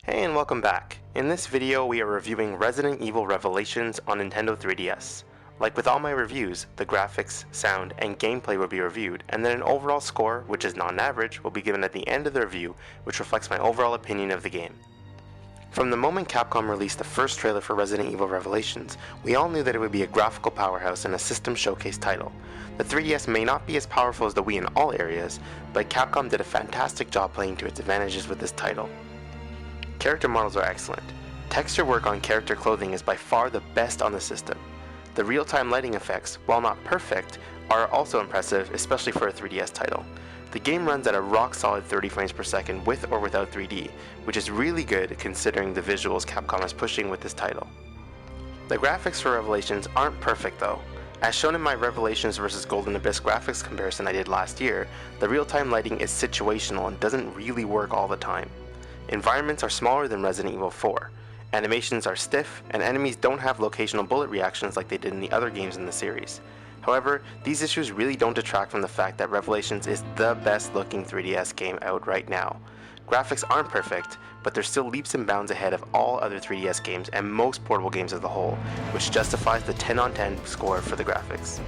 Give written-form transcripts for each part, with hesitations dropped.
Hey and welcome back. In this video we are reviewing Resident Evil Revelations on Nintendo 3DS. Like with all my reviews, the graphics, sound, and gameplay will be reviewed, and then an overall score, which is non-average, will be given at the end of the review, which reflects my overall opinion of the game. From the moment Capcom released the first trailer for Resident Evil Revelations, we all knew that it would be a graphical powerhouse and a system showcase title. The 3DS may not be as powerful as the Wii in all areas, but Capcom did a fantastic job playing to its advantages with this title. Character models are excellent. Texture work on character clothing is by far the best on the system. The real-time lighting effects, while not perfect, are also impressive, especially for a 3DS title. The game runs at a rock-solid 30 frames per second with or without 3D, which is really good considering the visuals Capcom is pushing with this title. The graphics for Revelations aren't perfect though. As shown in my Revelations vs Golden Abyss graphics comparison I did last year, the real-time lighting is situational and doesn't really work all the time. Environments are smaller than Resident Evil 4. Animations are stiff, and enemies don't have locational bullet reactions like they did in the other games in the series. However, these issues really don't detract from the fact that Revelations is the best looking 3DS game out right now. Graphics aren't perfect, but they're still leaps and bounds ahead of all other 3DS games and most portable games as a whole, which justifies the 10 on 10 score for the graphics.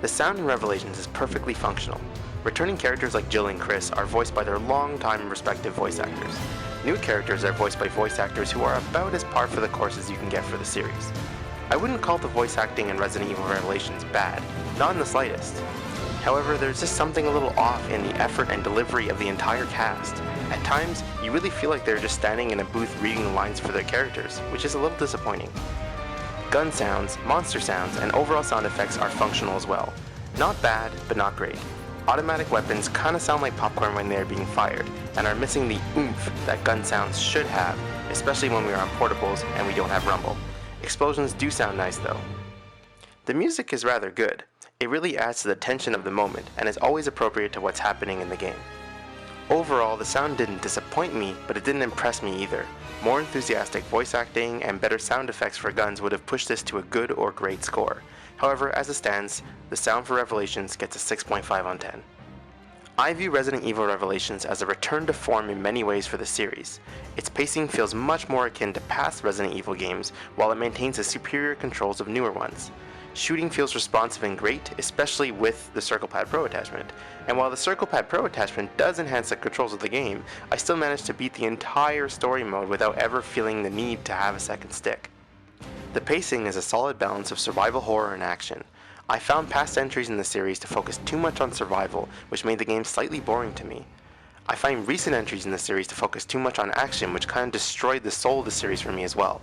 The sound in Revelations is perfectly functional. Returning characters like Jill and Chris are voiced by their long-time respective voice actors. New characters are voiced by voice actors who are about as par for the course as you can get for the series. I wouldn't call the voice acting in Resident Evil Revelations bad, not in the slightest. However, there's just something a little off in the effort and delivery of the entire cast. At times, you really feel like they're just standing in a booth reading lines for their characters, which is a little disappointing. Gun sounds, monster sounds, and overall sound effects are functional as well. Not bad, but not great. Automatic weapons kinda sound like popcorn when they're being fired, and are missing the oomph that gun sounds should have, especially when we are on portables and we don't have rumble. Explosions do sound nice though. The music is rather good. It really adds to the tension of the moment and is always appropriate to what's happening in the game. Overall, the sound didn't disappoint me, but it didn't impress me either. More enthusiastic voice acting and better sound effects for guns would have pushed this to a good or great score. However, as it stands, the sound for Revelations gets a 6.5 on 10. I view Resident Evil Revelations as a return to form in many ways for the series. Its pacing feels much more akin to past Resident Evil games, while it maintains the superior controls of newer ones. Shooting feels responsive and great, especially with the Circle Pad Pro attachment. And while the Circle Pad Pro attachment does enhance the controls of the game, I still managed to beat the entire story mode without ever feeling the need to have a second stick. The pacing is a solid balance of survival horror and action. I found past entries in the series to focus too much on survival, which made the game slightly boring to me. I find recent entries in the series to focus too much on action, which kind of destroyed the soul of the series for me as well.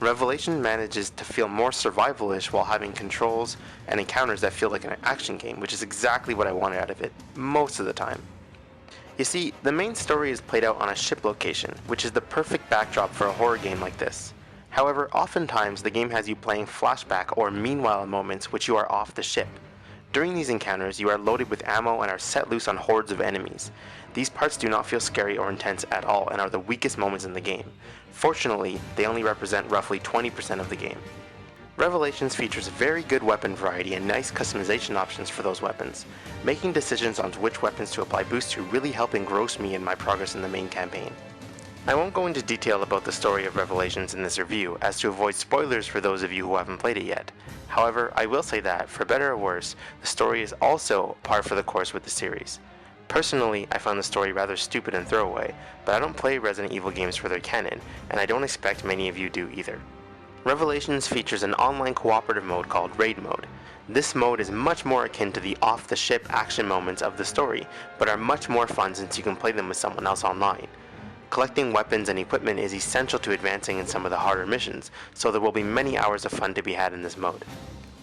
Revelation manages to feel more survival-ish while having controls and encounters that feel like an action game, which is exactly what I wanted out of it, most of the time. You see, the main story is played out on a ship location, which is the perfect backdrop for a horror game like this. However, oftentimes the game has you playing flashback or meanwhile moments which you are off the ship. During these encounters, you are loaded with ammo and are set loose on hordes of enemies. These parts do not feel scary or intense at all and are the weakest moments in the game. Fortunately, they only represent roughly 20% of the game. Revelations features very good weapon variety and nice customization options for those weapons. Making decisions on which weapons to apply boosts to really help engross me in my progress in the main campaign. I won't go into detail about the story of Revelations in this review, as to avoid spoilers for those of you who haven't played it yet. However, I will say that, for better or worse, the story is also par for the course with the series. Personally, I found the story rather stupid and throwaway, but I don't play Resident Evil games for their canon, and I don't expect many of you do either. Revelations features an online cooperative mode called Raid Mode. This mode is much more akin to the off-the-ship action moments of the story, but are much more fun since you can play them with someone else online. Collecting weapons and equipment is essential to advancing in some of the harder missions, so there will be many hours of fun to be had in this mode.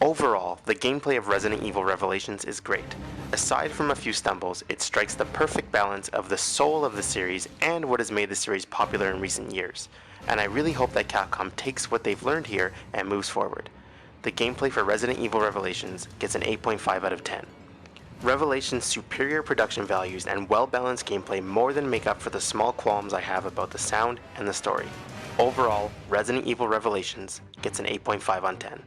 Overall, the gameplay of Resident Evil Revelations is great. Aside from a few stumbles, it strikes the perfect balance of the soul of the series and what has made the series popular in recent years, and I really hope that Capcom takes what they've learned here and moves forward. The gameplay for Resident Evil Revelations gets an 8.5 out of 10. Revelation's superior production values and well-balanced gameplay more than make up for the small qualms I have about the sound and the story. Overall, Resident Evil Revelations gets an 8.5 on 10.